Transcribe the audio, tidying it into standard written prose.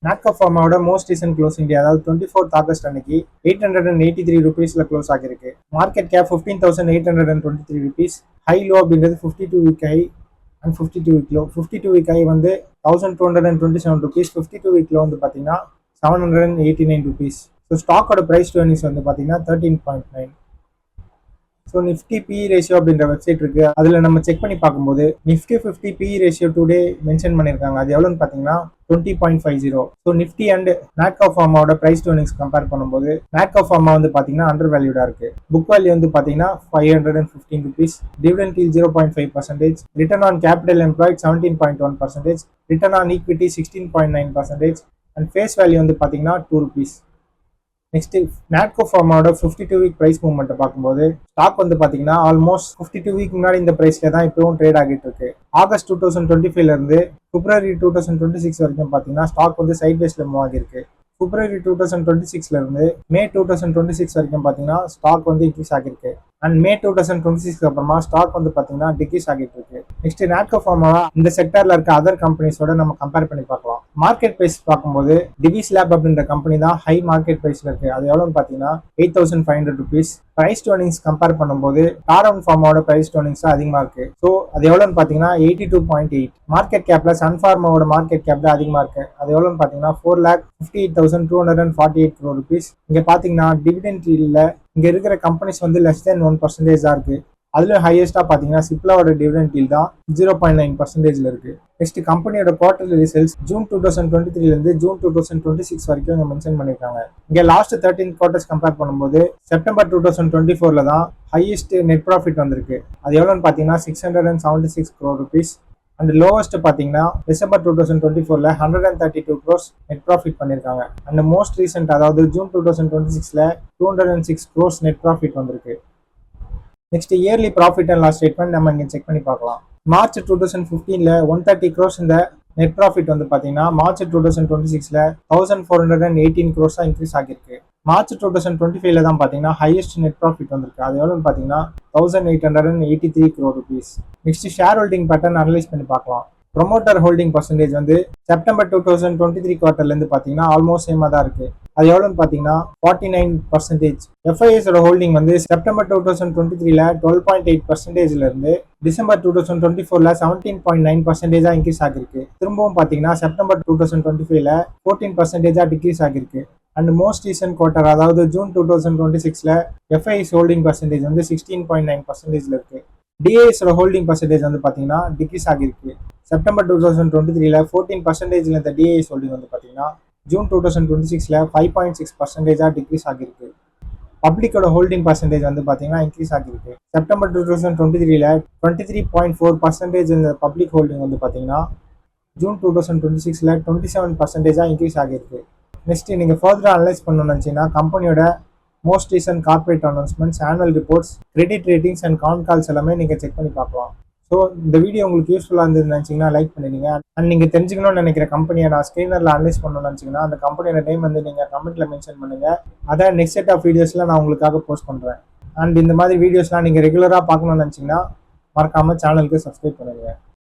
நாட்கோ ஃபார்மாவோட most recent closing day அதாவது 24th August அன்னைக்கு 883 ருபீஸ்ல க்ளோஸ் ஆகிருக்கு. Market cap 15,823 rupees. High low அப்படின்றது 52 week high and 52 week low. 52 week high வந்து 1,227 ருபீஸ். 52 வீக் லோ வந்து பார்த்தீங்கன்னா 789 ருபீஸ். ஸோ ஸ்டாக்கோட ப்ரைஸ் டு earnings வந்து பார்த்தீங்கன்னா 13.9. ஸோ நிஃப்டி பி ரேஷியோ அப்படின்ற வெப்சைட் இருக்கு. அதில் நம்ம செக் பண்ணி பார்க்கும்போது Nifty 50 P ratio today mention பண்ணியிருக்காங்க. அது எவ்வளோன்னு பார்த்தீங்கன்னா 20.50. ஸோ நிஃப்டி அண்ட் நாட்கோ ஃபார்மாவோட ப்ரைஸ் டு earnings கம்பேர் பண்ணும்போது நாட்கோ ஃபார்மா வந்து பார்த்தீங்கன்னா அண்டர் வேல்யூடா இருக்கு. புக் வேல்யூ வந்து பார்த்தீங்கன்னா 515 rupees. Dividend yield 0.5%. Return on capital employed 17.1%. Return on equity 16.9%. And face value வந்து பார்த்தீங்கன்னா 2 ருபீஸ். நெக்ஸ்ட் நாட்கோ ஃபார்மாவோட 52 வீக் பிரைஸ் மூவ்மெண்ட்டை பார்க்கும்போது ஸ்டாக் வந்து பார்த்தீங்கன்னா ஆல்மோஸ்ட் 52 வீக் முன்னாடி இந்த பிரைஸ்ல தான் இப்பவும் ட்ரேட் ஆகிட்டு இருக்கு. ஆகஸ்ட் 2025ல இருந்து பிப்ரவரி 2026 வரைக்கும் பார்த்தீங்கன்னா ஸ்டாக் வந்து சைட்வேஸ்ல மூவ் ஆகிருக்கு. பிப்ரவரி 2026ல இருந்து மே 2026 வரைக்கும் பார்த்தீங்கன்னா ஸ்டாக் வந்து இன்க்ரீஸ் ஆகிருக்கு. அண்ட் மே 2026 அப்புறமா ஸ்டாக் வந்து பார்த்தீங்கன்னா டிக்ரீஸ் ஆகிட்டு இருக்கு. நெக்ஸ்ட் நாட்கோ ஃபார்மாவா இந்த செக்டர்ல இருக்க அதர் கம்பெனிஸோட நம்ம கம்பேர் பண்ணி பார்க்கலாம். மார்க்கெட் பிரைஸ் பார்க்கும்போது டிவிஸ் லேப் அப்படின்ற கம்பெனி தான் ஹை மார்க்கெட் பிரைஸ்ல இருக்கு. அது எவ்வளோன்னு பார்த்தீங்கன்னா 8,500 rupees. Price to earnings compare பண்ணும்போது டாரன் ஃபார்மாவோட பிரைஸ் டு earnings அதிகமா இருக்கு. ஸோ அது எவ்வளோன்னு பார்த்தீங்கன்னா 82.8. மார்க்கெட் கேப்ல சன் ஃபார்மாவோட மார்க்கெட் கேப்ல அதிகமா இருக்கு. அது எவ்வளோன்னு பார்த்தீங்கன்னா 4,58,248 crore rupees. இங்க பாத்தீங்கன்னா டிவிடெண்ட் இல்ல. இங்க இருக்கிற கம்பெனிஸ் வந்து less than 1% தான் இருக்கு. அதுல ஹையஸ்டா பாத்தீங்கன்னா சிப்லாவோட டிவிடெண்ட் yield தான் 0.9%ல இருக்கு. நெக்ஸ்ட் கம்பெனியோட குவார்டர்லி ரிசல்ட்ஸ் ஜூன் 2023ல இருந்து ஜூன் 2026 வரைக்கும் இங்க மென்ஷன் பண்ணிருக்காங்க. இங்க லாஸ்ட் 13 குவார்டர்ஸ் கம்பேர் பண்ணும்போது செப்டம்பர் 2024ல தான் ஹையஸ்ட் நெட் ப்ராஃபிட் வந்திருக்கு. அது எவ்வளோன்னு பாத்தீங்கன்னா 676 crore rupees. அண்ட் லோவஸ்ட் பார்த்தீங்கன்னா டிசம்பர் 2024ல 132 crores நெட் ப்ராஃபிட் பண்ணியிருக்காங்க. அண்ட் மோஸ்ட் ரீசெண்ட் அதாவது ஜூன் 2026ல 206 crores நெட் ப்ராஃபிட் வந்திருக்கு. Next yearly profit and loss statement நம்ம இங்கே செக் பண்ணி பார்க்கலாம். மார்ச் 2015ல 130 crores இந்த நெட் ப்ராஃபிட் வந்து பார்த்தீங்கன்னா மார்ச் 2026ல 1,418 crores இன்க்ரீஸ் ஆகிருக்கு. மார்ச் 2025ல தான் பார்த்தீங்கன்னா ஹையஸ்ட் நெட் ப்ராஃபிட் வந்திருக்கு. அது எவ்வளோன்னு பார்த்தீங்கன்னா 1,883 crore rupees. Next share holding pattern analyse பண்ணி பார்க்கலாம். ப்ரொமோட்டர் ஹோல்டிங் பர்சன்டேஜ் வந்து செப்டம்பர் 2023 குவார்டர்ல இருந்து பார்த்தீங்கன்னா ஆல்மோஸ்ட் சேமா தான் இருக்கு. அது எவ்வளோன்னு பார்த்தீங்கன்னா 49%. எஃப்ஐஎஸோட ஹோல்டிங் வந்து செப்டம்பர் 2023ல 12.8%ல இருந்து டிசம்பர் 2024ல 17.9% இன்க்ரீஸ் ஆகிருக்கு. திரும்பவும் பார்த்தீங்கன்னா செப்டம்பர் 2025ல 14% டிக்ரீஸ் ஆகிருக்கு. அண்ட் மோஸ்ட் ரீசன்ட் குவார்டர் அதாவது ஜூன் 2026ல எஃப்ஐஎஸ் ஹோல்டிங் பர்சன்டேஜ் வந்து 16.9%ல இருக்கு. டிஐஎஸோட ஹோல்டிங் பர்சன்டேஜ் வந்து பார்த்தீங்கன்னா டிக்ரீஸ் ஆகிருக்கு. செப்டம்பர் 2023ல 14%ல இந்த டிஐஎஸ் ஹோல்டிங் வந்து பார்த்தீங்கன்னா ஜூன் 2026ல 5.6% டிக்ரீஸ் ஆகிருக்கு. பப்ளிக்கோட ஹோல்டிங் பர்சன்டேஜ் வந்து பார்த்தீங்கன்னா இன்க்ரீஸ் ஆகிருக்கு. செப்டம்பர் 2023ல 23.4% இந்த பப்ளிக் ஹோல்டிங் வந்து பார்த்தீங்கன்னா ஜூன் 2026ல 27% இன்க்ரீஸ் ஆகிருக்கு. நெக்ஸ்ட் நீங்கள் ஃபர்தராக அனலைஸ் பண்ணணும்னு நினச்சிங்கன்னா கம்பெனியோட most recent corporate announcements, annual reports, credit ratings and calls எல்லாமே நீங்கள் செக் பண்ணி பார்க்கலாம். ஸோ இந்த வீடியோ உங்களுக்கு யூஸ்ஃபுல்லாக இருந்தது நினச்சிங்கன்னா லைக் பண்ணிடுங்க. அண்ட் நீங்கள் தெரிஞ்சுக்கணும்னு நினைக்கிற கம்பெனியை நான் ஸ்க்ரீனரில் அனலைஸ் பண்ணணும்னு நினச்சிங்கன்னா அந்த கம்பெனியோட நேம் வந்து நீங்கள் கமெண்ட்டில் மென்ஷன் பண்ணுங்கள். அதை நெக்ஸ்ட் செட் ஆஃப் வீடியோஸில் நான் உங்களுக்காக போஸ்ட் பண்ணுறேன். அண்ட் இந்த மாதிரி வீடியோஸ்லாம் நீங்கள் ரெகுலராக பார்க்கணும்னு நினச்சிங்கன்னா மறக்காமல் சேனலுக்கு சப்ஸ்கிரைப் பண்ணுங்கள்.